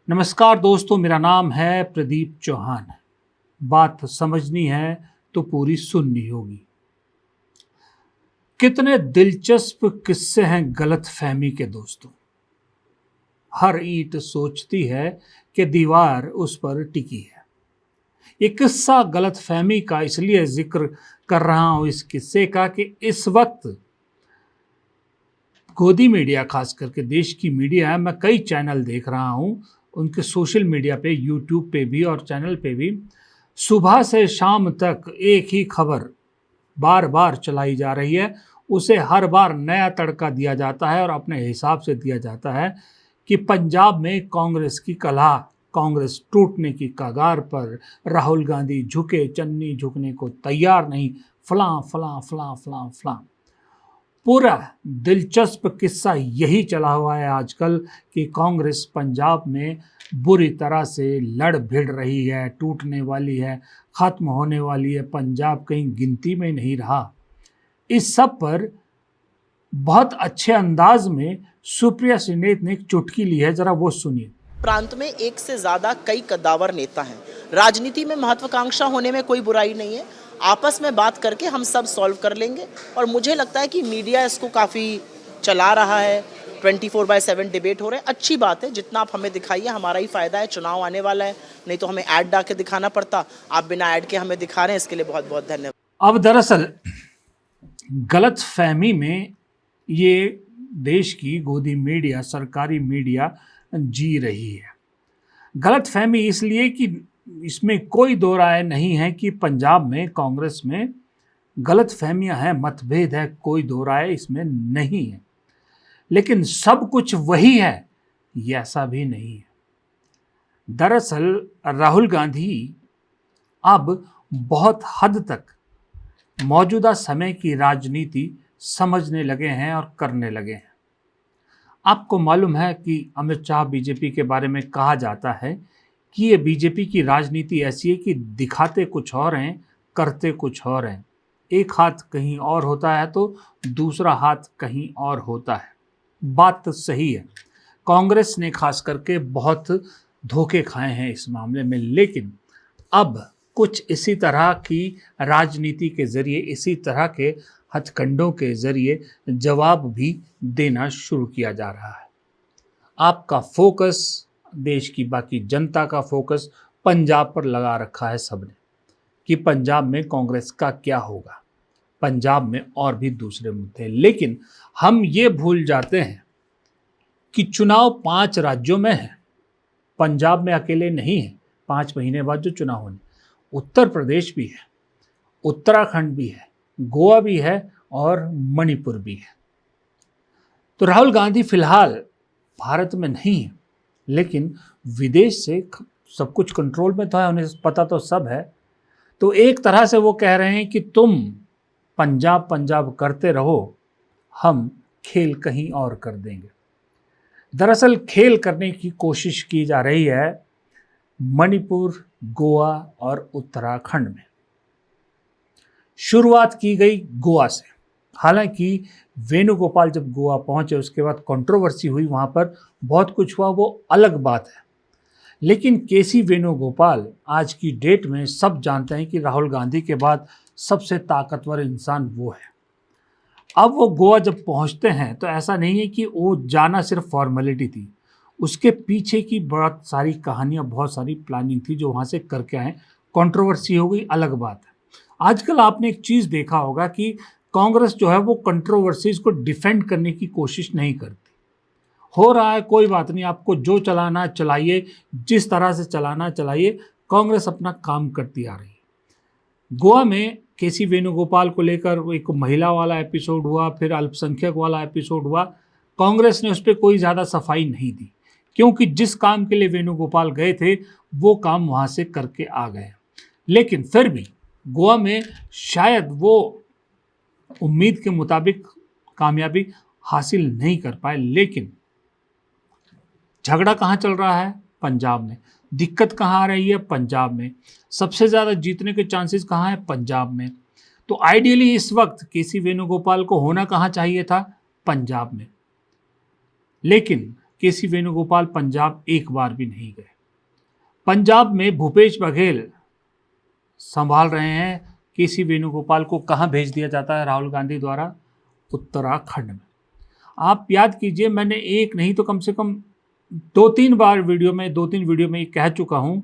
नमस्कार दोस्तों, मेरा नाम है प्रदीप चौहान। बात समझनी है तो पूरी सुननी होगी। कितने दिलचस्प किस्से हैं गलतफहमी के दोस्तों। हर ईंट सोचती है कि दीवार उस पर टिकी है। ये किस्सा गलतफहमी का इसलिए जिक्र कर रहा हूं इस किस्से का कि इस वक्त गोदी मीडिया, खास करके देश की मीडिया है, मैं कई चैनल देख रहा हूं, उनके सोशल मीडिया पे, यूट्यूब पे भी और चैनल पे भी सुबह से शाम तक एक ही खबर बार बार चलाई जा रही है। उसे हर बार नया तड़का दिया जाता है और अपने हिसाब से दिया जाता है कि पंजाब में कांग्रेस की कलह, कांग्रेस टूटने की कगार पर, राहुल गांधी झुके चन्नी झुकने को तैयार नहीं, फलां फलां फलां फलां फलां। पूरा दिलचस्प किस्सा यही चला हुआ है आजकल कि कांग्रेस पंजाब में बुरी तरह से लड़ भिड़ रही है, टूटने वाली है, खत्म होने वाली है, पंजाब कहीं गिनती में नहीं रहा। इस सब पर बहुत अच्छे अंदाज में सुप्रिया सुलेह ने एक चुटकी ली है, जरा वो सुनिए। प्रांत में एक से ज्यादा कई कद्दावर नेता हैं। राजनीति में महत्वाकांक्षा होने में कोई बुराई नहीं है। आपस में बात करके हम सब सॉल्व कर लेंगे और मुझे लगता है कि मीडिया इसको काफ़ी चला रहा है। 24/7 डिबेट हो रहे हैं, अच्छी बात है। जितना आप हमें दिखाइए हमारा ही फ़ायदा है। चुनाव आने वाला है, नहीं तो हमें ऐड डाल के दिखाना पड़ता। आप बिना ऐड के हमें दिखा रहे हैं, इसके लिए बहुत बहुत धन्यवाद। अब दरअसल गलत फहमी में ये देश की गोदी मीडिया, सरकारी मीडिया जी रही है। गलत फहमी इसलिए कि इसमें कोई दो राय नहीं है कि पंजाब में कांग्रेस में गलत फहमियाँ हैं, मतभेद है, कोई दो राय इसमें नहीं है। लेकिन सब कुछ वही है, ये ऐसा भी नहीं है। दरअसल राहुल गांधी अब बहुत हद तक मौजूदा समय की राजनीति समझने लगे हैं और करने लगे हैं। आपको मालूम है कि अमित शाह, बीजेपी के बारे में कहा जाता है कि ये बीजेपी की राजनीति ऐसी है कि दिखाते कुछ और हैं, करते कुछ और हैं। एक हाथ कहीं और होता है तो दूसरा हाथ कहीं और होता है। बात तो सही है, कांग्रेस ने खास करके बहुत धोखे खाए हैं इस मामले में, लेकिन अब कुछ इसी तरह की राजनीति के जरिए, इसी तरह के हथकंडों के जरिए जवाब भी देना शुरू किया जा रहा है। आपका फोकस, देश की बाकी जनता का फोकस पंजाब पर लगा रखा है सबने कि पंजाब में कांग्रेस का क्या होगा। पंजाब में और भी दूसरे मुद्दे हैं, लेकिन हम ये भूल जाते हैं कि चुनाव 5 राज्यों में है, पंजाब में अकेले नहीं है। 5 महीने बाद जो चुनाव होने, उत्तर प्रदेश भी है, उत्तराखंड भी है, गोवा भी है और मणिपुर भी है। तो राहुल गांधी फिलहाल भारत में नहीं है, लेकिन विदेश से सब कुछ कंट्रोल में तो है, उन्हें पता तो सब है। तो एक तरह से वो कह रहे हैं कि तुम पंजाब पंजाब करते रहो, हम खेल कहीं और कर देंगे। दरअसल खेल करने की कोशिश की जा रही है मणिपुर, गोवा और उत्तराखंड में। शुरुआत की गई गोवा से। हालांकि वेणुगोपाल जब गोवा पहुंचे उसके बाद कंट्रोवर्सी हुई, वहां पर बहुत कुछ हुआ, वो अलग बात है। लेकिन केसी वेणुगोपाल आज की डेट में सब जानते हैं कि राहुल गांधी के बाद सबसे ताकतवर इंसान वो है। अब वो गोवा जब पहुंचते हैं तो ऐसा नहीं है कि वो जाना सिर्फ फॉर्मेलिटी थी, उसके पीछे की बहुत सारी कहानियां, बहुत सारी प्लानिंग थी जो वहाँ से करके आए। कंट्रोवर्सी हो गई, अलग बात है। आजकल आपने एक चीज़ देखा होगा कि कांग्रेस जो है वो कंट्रोवर्सीज को डिफेंड करने की कोशिश नहीं करती। हो रहा है, कोई बात नहीं, आपको जो चलाना चलाइए, जिस तरह से चलाना चलाइए, कांग्रेस अपना काम करती आ रही है। गोवा में केसी वेणुगोपाल को लेकर एक महिला वाला एपिसोड हुआ, फिर अल्पसंख्यक वाला एपिसोड हुआ। कांग्रेस ने उस पर कोई ज़्यादा सफाई नहीं दी, क्योंकि जिस काम के लिए वेणुगोपाल गए थे वो काम वहाँ से करके आ गए। लेकिन फिर भी गोवा में शायद वो उम्मीद के मुताबिक कामयाबी हासिल नहीं कर पाए। लेकिन झगड़ा कहाँ चल रहा है? पंजाब में। दिक्कत कहाँ आ रही है? पंजाब में। सबसे ज़्यादा जीतने के चांसेस कहाँ हैं? पंजाब में। तो आइडियली इस वक्त केसी वेणुगोपाल को होना कहाँ चाहिए था? पंजाब में। लेकिन केसी वेणुगोपाल पंजाब एक बार भी नहीं गए। पंजाब में भूपेश बघेल संभाल रहे हैं। केसी वेणुगोपाल को कहाँ भेज दिया जाता है राहुल गांधी द्वारा? उत्तराखंड में। आप याद कीजिए, मैंने एक नहीं तो कम से कम दो तीन वीडियो में ये कह चुका हूं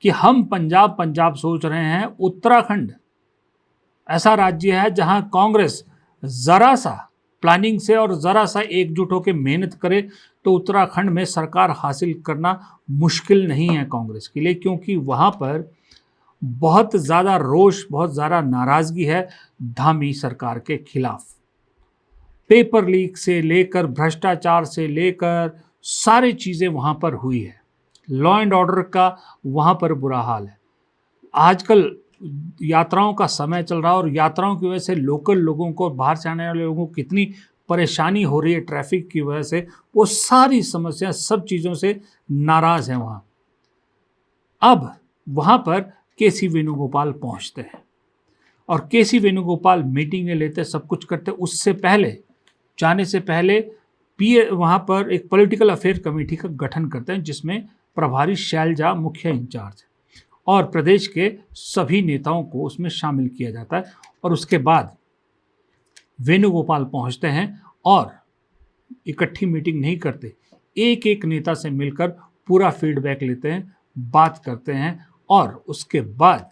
कि हम पंजाब सोच रहे हैं। उत्तराखंड ऐसा राज्य है जहां कांग्रेस जरा सा प्लानिंग से और जरा सा एकजुट होकर मेहनत करे तो उत्तराखंड में सरकार हासिल करना मुश्किल नहीं है कांग्रेस के लिए, क्योंकि वहां पर बहुत ज़्यादा रोष, बहुत ज़्यादा नाराज़गी है धामी सरकार के खिलाफ। पेपर लीक से लेकर भ्रष्टाचार से लेकर सारी चीज़ें वहाँ पर हुई है। लॉ एंड ऑर्डर का वहाँ पर बुरा हाल है। आजकल यात्राओं का समय चल रहा है और यात्राओं की वजह से लोकल लोगों को, बाहर से आने वाले लोगों को कितनी परेशानी हो रही है ट्रैफिक की वजह से, वो सारी समस्या, सब चीज़ों से नाराज़ हैं वहाँ। अब वहाँ पर केसी वेणुगोपाल पहुँचते हैं और केसी वेणुगोपाल मीटिंगें लेते, सब कुछ करते। उससे पहले, जाने से पहले वहाँ पर एक पॉलिटिकल अफेयर कमेटी का गठन करते हैं जिसमें प्रभारी शैलजा मुख्य इंचार्ज है और प्रदेश के सभी नेताओं को उसमें शामिल किया जाता है। और उसके बाद वेणुगोपाल पहुँचते हैं और इकट्ठी मीटिंग नहीं करते, एक एक नेता से मिलकर पूरा फीडबैक लेते हैं, बात करते हैं और उसके बाद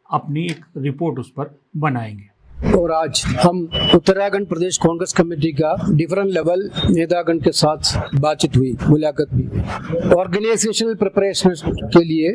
अपनी एक रिपोर्ट उस पर बनाएंगे। और आज हम उत्तराखंड प्रदेश कांग्रेस कमेटी का डिफरेंट लेवल नेतागण के साथ बातचीत हुई, मुलाकात भी। ऑर्गेनाइजेशनल प्रिपरेशन के लिए,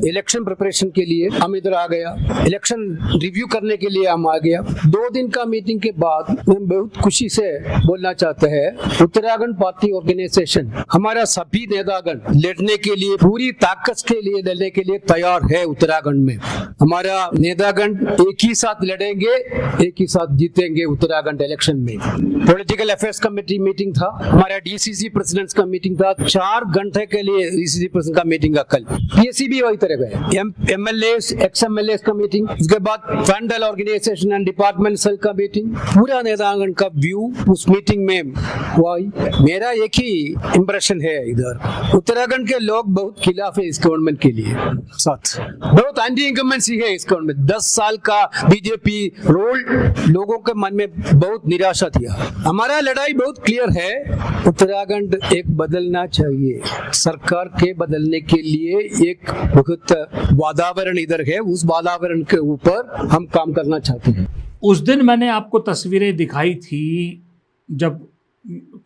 इलेक्शन प्रिपरेशन के लिए हम इधर आ गया, इलेक्शन रिव्यू करने के लिए हम आ गया। 2 दिन का मीटिंग के बाद हम बहुत खुशी से बोलना चाहते हैं, उत्तराखंड पार्टी ऑर्गेनाइजेशन हमारा सभी नेतागण लड़ने के लिए, पूरी ताकत के लिए लड़ने के लिए तैयार है। उत्तराखंड में हमारा नेतागण एक ही साथ लड़ेंगे, एक ही साथ जीतेंगे उत्तराखंड इलेक्शन में। पॉलिटिकल अफेयर्स कमेटी मीटिंग था, हमारा डीसीसी प्रेसिडेंट्स का मीटिंग था, 4 घंटे के लिए डीसीसी प्रेसिडेंट का मीटिंग का कल। पीएससी भी वही तरह गए, एमएलएस, एक्स एमएलएस का मीटिंग, उसके बाद फंडल ऑर्गेनाइजेशन एंड डिपार्टमेंट सेल का मीटिंग, पूरा नेतागण का व्यू उस मीटिंग में हुआ। मेरा एक ही इंप्रेशन है, इधर उत्तराखंड के लोग बहुत खिलाफ है इस गवर्नमेंट के लिए, साथ बहुत एंटी इनकम्बेंसी है इस गवर्नमेंट। 10 साल का बीजेपी रोल लोगों के मन में बहुत निराशा थी। हमारा लड़ाई बहुत क्लियर है, उत्तराखंड एक बदलना चाहिए। सरकार के बदलने के लिए एक बहुत वातावरण इधर है, उस वातावरण के ऊपर हम काम करना चाहते हैं। उस दिन मैंने आपको तस्वीरें दिखाई थी जब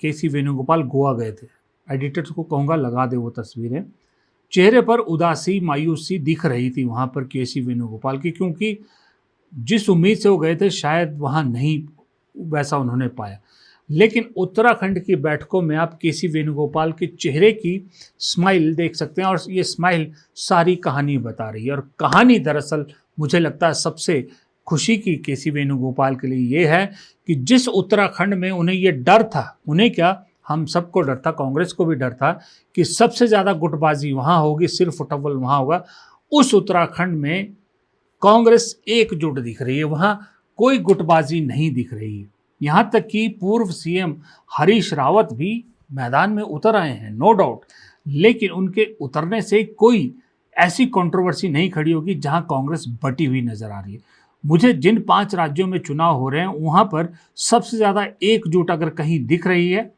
केसी वेणुगोपाल गोवा गए थे। एडिटर्स को कहूँगा लगा दे वो तस्वीरें। चेहरे पर उदासी, मायूसी दिख रही थी वहाँ पर केसी वेणुगोपाल की, क्योंकि जिस उम्मीद से वो गए थे शायद वहाँ नहीं वैसा उन्होंने पाया। लेकिन उत्तराखंड की बैठकों में आप केसी वेणुगोपाल के चेहरे की स्माइल देख सकते हैं और ये स्माइल सारी कहानी बता रही है। और कहानी दरअसल मुझे लगता है सबसे खुशी की केसी वेणुगोपाल के लिए ये है कि जिस उत्तराखंड में उन्हें ये डर था, उन्हें क्या, हम सबको डर था, कांग्रेस को भी डर था कि सबसे ज़्यादा गुटबाजी वहाँ होगी, सिर्फ उठव्वल वहाँ होगा, उस उत्तराखंड में कांग्रेस एकजुट दिख रही है। वहाँ कोई गुटबाजी नहीं दिख रही है। यहाँ तक कि पूर्व सीएम हरीश रावत भी मैदान में उतर आए हैं, नो डाउट, लेकिन उनके उतरने से कोई ऐसी कंट्रोवर्सी नहीं खड़ी होगी जहाँ कांग्रेस बटी हुई नजर आ रही है। मुझे जिन 5 राज्यों में चुनाव हो रहे हैं वहाँ पर सबसे ज़्यादा एकजुट अगर कहीं दिख रही है,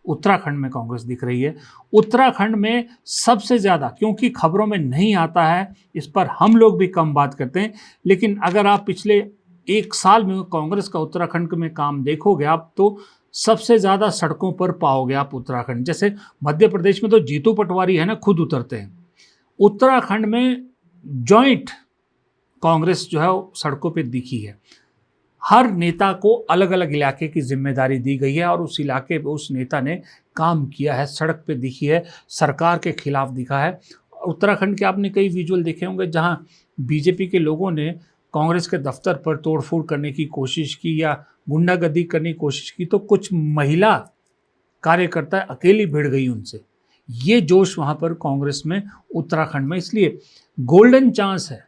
उत्तराखंड में कांग्रेस दिख रही है। उत्तराखंड में सबसे ज़्यादा, क्योंकि खबरों में नहीं आता है, इस पर हम लोग भी कम बात करते हैं, लेकिन अगर आप पिछले 1 साल में कांग्रेस का उत्तराखंड में काम देखोगे आप, तो सबसे ज़्यादा सड़कों पर पाओगे आप उत्तराखंड। जैसे मध्य प्रदेश में तो जीतू पटवारी है ना, खुद उतरते हैं। उत्तराखंड में जॉइंट कांग्रेस जो है सड़कों पे दिखी है। हर नेता को अलग अलग इलाके की जिम्मेदारी दी गई है और उस इलाके पे उस नेता ने काम किया है, सड़क पे दिखी है, सरकार के खिलाफ दिखा है। उत्तराखंड के आपने कई विजुअल देखे होंगे जहां बीजेपी के लोगों ने कांग्रेस के दफ्तर पर तोड़फोड़ करने की कोशिश की या गुंडागर्दी करने की कोशिश की, तो कुछ महिला कार्यकर्ता अकेली भिड़ गई उनसे। ये जोश वहाँ पर कांग्रेस में उत्तराखंड में, इसलिए गोल्डन चांस है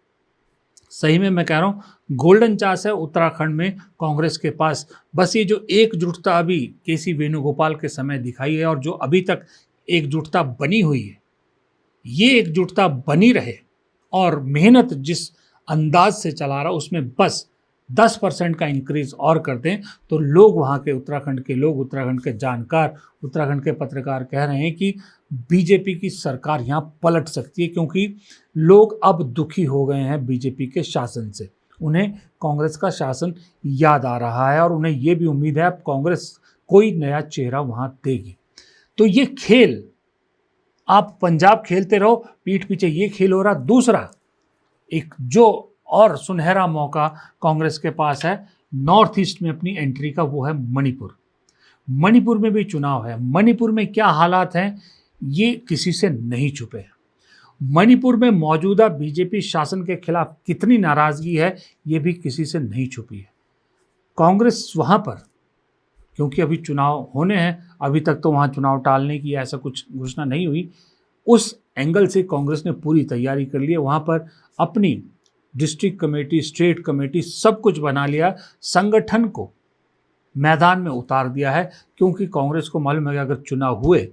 सही में मैं कह रहा हूँ, गोल्डन चांस है उत्तराखंड में कांग्रेस के पास। बस ये जो एकजुटता अभी केसी वेणुगोपाल के समय दिखाई है और जो अभी तक एकजुटता बनी हुई है, ये एकजुटता बनी रहे और मेहनत जिस अंदाज से चला रहा उसमें बस 10% का इंक्रीज और कर दें तो लोग, वहाँ के उत्तराखंड के लोग, उत्तराखंड के जानकार, उत्तराखंड के पत्रकार कह रहे हैं कि बीजेपी की सरकार यहाँ पलट सकती है, क्योंकि लोग अब दुखी हो गए हैं बीजेपी के शासन से। उन्हें कांग्रेस का शासन याद आ रहा है और उन्हें ये भी उम्मीद है अब कांग्रेस कोई नया चेहरा वहाँ देगी। तो ये खेल आप पंजाब खेलते रहो, पीठ पीछे ये खेल हो रहा। दूसरा एक जो और सुनहरा मौका कांग्रेस के पास है नॉर्थ ईस्ट में अपनी एंट्री का, वो है मणिपुर। मणिपुर में भी चुनाव है। मणिपुर में क्या हालात हैं ये किसी से नहीं छुपे हैं। मणिपुर में मौजूदा बीजेपी शासन के खिलाफ कितनी नाराजगी है ये भी किसी से नहीं छुपी है। कांग्रेस वहाँ पर, क्योंकि अभी चुनाव होने हैं, अभी तक तो वहाँ चुनाव टालने की ऐसा कुछ घोषणा नहीं हुई, उस एंगल से कांग्रेस ने पूरी तैयारी कर ली है। वहाँ पर अपनी डिस्ट्रिक्ट कमेटी, स्टेट कमेटी सब कुछ बना लिया, संगठन को मैदान में उतार दिया है, क्योंकि कांग्रेस को मालूम है कि अगर चुनाव हुए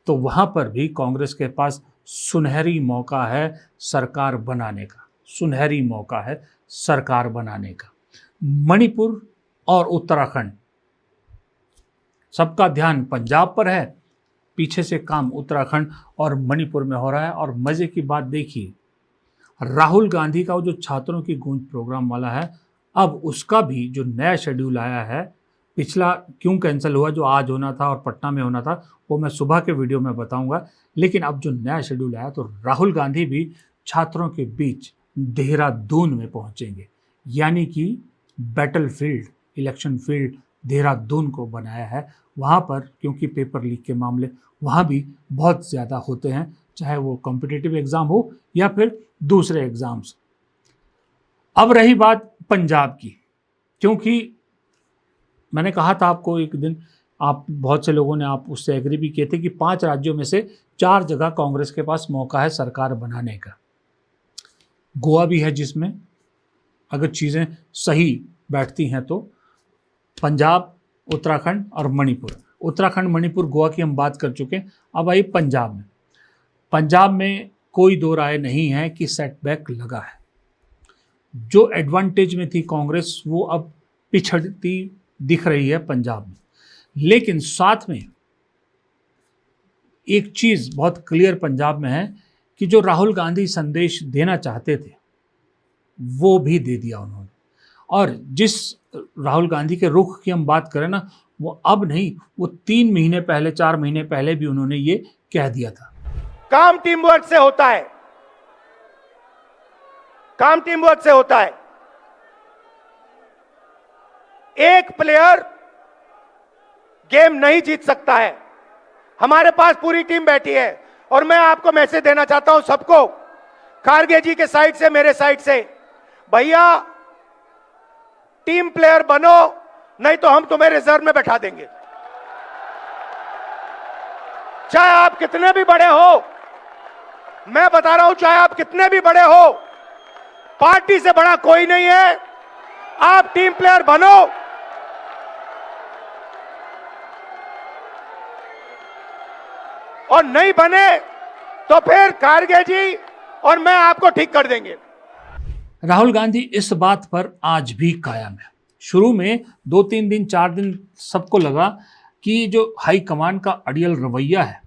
तो वहाँ पर भी कांग्रेस के पास सुनहरी मौका है सरकार बनाने का, सुनहरी मौका है सरकार बनाने का। मणिपुर और उत्तराखंड, सबका ध्यान पंजाब पर है, पीछे से काम उत्तराखंड और मणिपुर में हो रहा है। और मज़े की बात देखिए, राहुल गांधी का जो छात्रों की गूंज प्रोग्राम वाला है, अब उसका भी जो नया शेड्यूल आया है, पिछला क्यों कैंसिल हुआ, जो आज होना था और पटना में होना था, वो मैं सुबह के वीडियो में बताऊंगा। लेकिन अब जो नया शेड्यूल आया तो राहुल गांधी भी छात्रों के बीच देहरादून में पहुंचेंगे, यानी कि battle field, election field Dehradun को बनाया है वहाँ पर, क्योंकि पेपर लीक के मामले वहाँ भी बहुत ज़्यादा होते हैं, चाहे वो कॉम्पिटिटिव एग्ज़ाम हो या फिर दूसरे एग्ज़ाम्स। अब रही बात पंजाब की, क्योंकि मैंने कहा था आपको एक दिन, आप बहुत से लोगों ने आप उससे एग्री भी किए थे कि 5 राज्यों में से 4 जगह कांग्रेस के पास मौका है सरकार बनाने का। गोवा भी है जिसमें अगर चीज़ें सही बैठती हैं तो, पंजाब, उत्तराखंड और मणिपुर। उत्तराखंड, मणिपुर, गोवा की हम बात कर चुके हैं। अब आई पंजाब में। पंजाब में कोई दो राय नहीं है कि सेटबैक लगा है। जो एडवांटेज में थी कांग्रेस वो अब पिछड़ती दिख रही है पंजाब में। लेकिन साथ में एक चीज़ बहुत क्लियर पंजाब में है कि जो राहुल गांधी संदेश देना चाहते थे वो भी दे दिया उन्होंने। और जिस राहुल गांधी के रुख की हम बात करें ना, वो अब नहीं, वो 3 महीने पहले, 4 महीने पहले भी उन्होंने ये कह दिया था। काम टीम वर्क से होता है, काम टीम वर्क से होता है। एक प्लेयर गेम नहीं जीत सकता है। हमारे पास पूरी टीम बैठी है और मैं आपको मैसेज देना चाहता हूं सबको, खारगे जी के साइड से, मेरे साइड से, भैया टीम प्लेयर बनो, नहीं तो हम तुम्हें रिजर्व में बैठा देंगे। चाहे आप कितने भी बड़े हो, मैं बता रहा हूं, चाहे आप कितने भी बड़े हो, पार्टी से बड़ा कोई नहीं है। आप टीम प्लेयर बनो, और नहीं बने तो फिर खारगे जी और मैं आपको ठीक कर देंगे। राहुल गांधी इस बात पर आज भी कायम है। शुरू में 2-3 दिन, 4 दिन सबको लगा कि जो हाई कमान का अड़ियल रवैया है,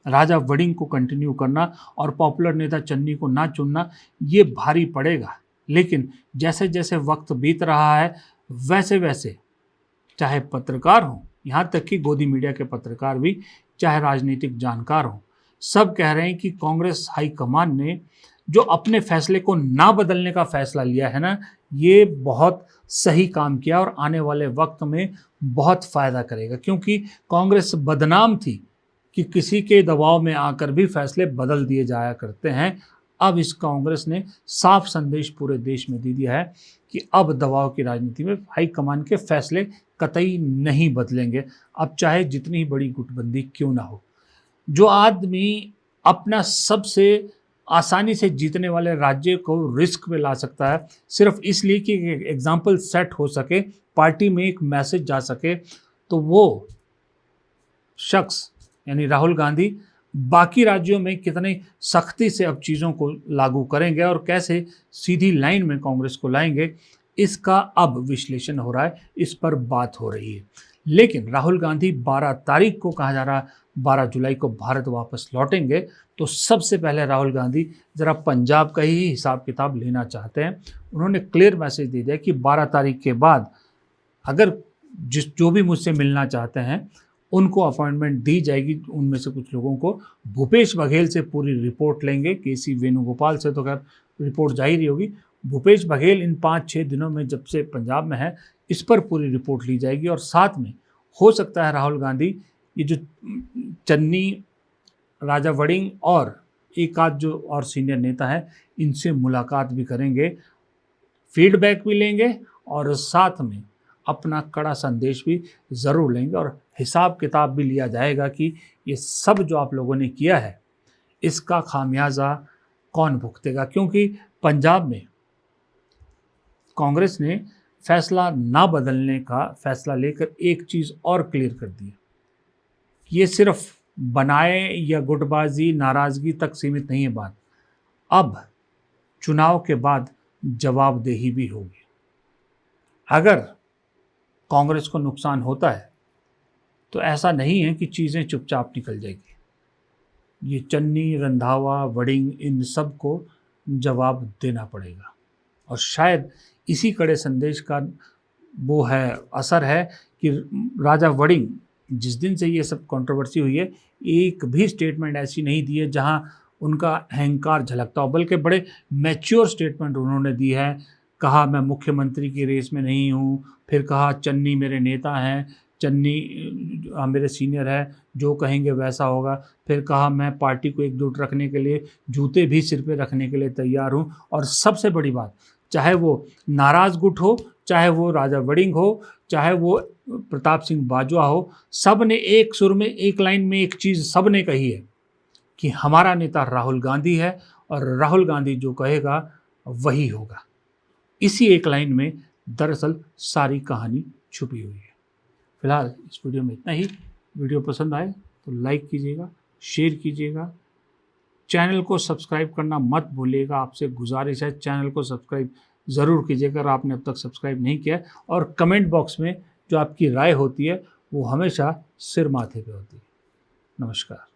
राजा वड़िंग को कंटिन्यू करना और पॉपुलर नेता चन्नी को ना चुनना, ये भारी पड़ेगा। लेकिन जैसे जैसे वक्त बीत रहा है वैसे वैसे, चाहे पत्रकार हों, यहाँ तक कि गोदी मीडिया के पत्रकार भी, चाहे राजनीतिक जानकार हों, सब कह रहे हैं कि कांग्रेस हाई कमान ने जो अपने फैसले को ना बदलने का फैसला लिया है ना, ये बहुत सही काम किया और आने वाले वक्त में बहुत फ़ायदा करेगा। क्योंकि कांग्रेस बदनाम थी कि किसी के दबाव में आकर भी फैसले बदल दिए जाया करते हैं। अब इस कांग्रेस ने साफ संदेश पूरे देश में दे दिया है कि अब दबाव की राजनीति में हाई कमान के फैसले कतई नहीं बदलेंगे, अब चाहे जितनी बड़ी गुटबंदी क्यों ना हो। जो आदमी अपना सबसे आसानी से जीतने वाले राज्य को रिस्क में ला सकता है, सिर्फ इसलिए कि एग्जाम्पल सेट हो सके, पार्टी में एक मैसेज जा सके। तो वो शख्स यानी राहुल गांधी बाकी राज्यों में कितने सख्ती से अब चीज़ों को लागू करेंगे और कैसे सीधी लाइन में कांग्रेस को लाएंगे, इसका अब विश्लेषण हो रहा है, इस पर बात हो रही है। लेकिन राहुल गांधी 12 तारीख को कहा जा रहा 12 जुलाई को भारत वापस लौटेंगे, तो सबसे पहले राहुल गांधी ज़रा पंजाब का ही हिसाब किताब लेना चाहते हैं। उन्होंने क्लियर मैसेज दे दिया कि 12 तारीख के बाद अगर जो भी मुझसे मिलना चाहते हैं उनको अपॉइंटमेंट दी जाएगी। उनमें से कुछ लोगों को भूपेश बघेल से पूरी रिपोर्ट लेंगे, केसी वेणुगोपाल से तो खैर रिपोर्ट जा ही रही होगी, भूपेश बघेल इन 5-6 दिनों में जब से पंजाब में है इस पर पूरी रिपोर्ट ली जाएगी। और साथ में हो सकता है राहुल गांधी ये जो चन्नी, राजा वड़िंग और एक आध जो और सीनियर नेता है इनसे मुलाकात भी करेंगे, फीडबैक भी लेंगे और साथ में अपना कड़ा संदेश भी ज़रूर लेंगे और हिसाब किताब भी लिया जाएगा कि ये सब जो आप लोगों ने किया है इसका खामियाजा कौन भुगतेगा। क्योंकि पंजाब में कांग्रेस ने फैसला ना बदलने का फैसला लेकर एक चीज़ और क्लियर कर दी, ये सिर्फ बनाए या गुटबाजी नाराज़गी तक सीमित नहीं है बात, अब चुनाव के बाद जवाबदेही भी होगी। अगर कांग्रेस को नुकसान होता है तो ऐसा नहीं है कि चीज़ें चुपचाप निकल जाएगी, ये चन्नी, रंधावा, वड़िंग इन सब को जवाब देना पड़ेगा। और शायद इसी कड़े संदेश का वो है, असर है कि राजा वड़िंग जिस दिन से ये सब कंट्रोवर्सी हुई है एक भी स्टेटमेंट ऐसी नहीं दी है जहां उनका अहंकार झलकता हो, बल्कि बड़े मैच्योर स्टेटमेंट उन्होंने दी है। कहा मैं मुख्यमंत्री की रेस में नहीं हूँ, फिर कहा चन्नी मेरे नेता हैं, चन्नी मेरे सीनियर है, जो कहेंगे वैसा होगा, फिर कहा मैं पार्टी को एकजुट रखने के लिए जूते भी सिर पे रखने के लिए तैयार हूँ। और सबसे बड़ी बात, चाहे वो नाराज़ गुट हो, चाहे वो राजा वड़िंग हो, चाहे वो प्रताप सिंह बाजवा हो, सब ने एक सुर में एक लाइन में एक चीज़ सब ने कही है कि हमारा नेता राहुल गांधी है और राहुल गांधी जो कहेगा वही होगा। इसी एक लाइन में दरअसल सारी कहानी छुपी हुई है। फिलहाल इस वीडियो में इतना ही। वीडियो पसंद आए तो लाइक कीजिएगा, शेयर कीजिएगा, चैनल को सब्सक्राइब करना मत भूलिएगा। आपसे गुजारिश है चैनल को सब्सक्राइब ज़रूर कीजिएगा अगर आपने अब तक सब्सक्राइब नहीं किया है। और कमेंट बॉक्स में जो आपकी राय होती है वो हमेशा सिर माथे पे होती है। नमस्कार।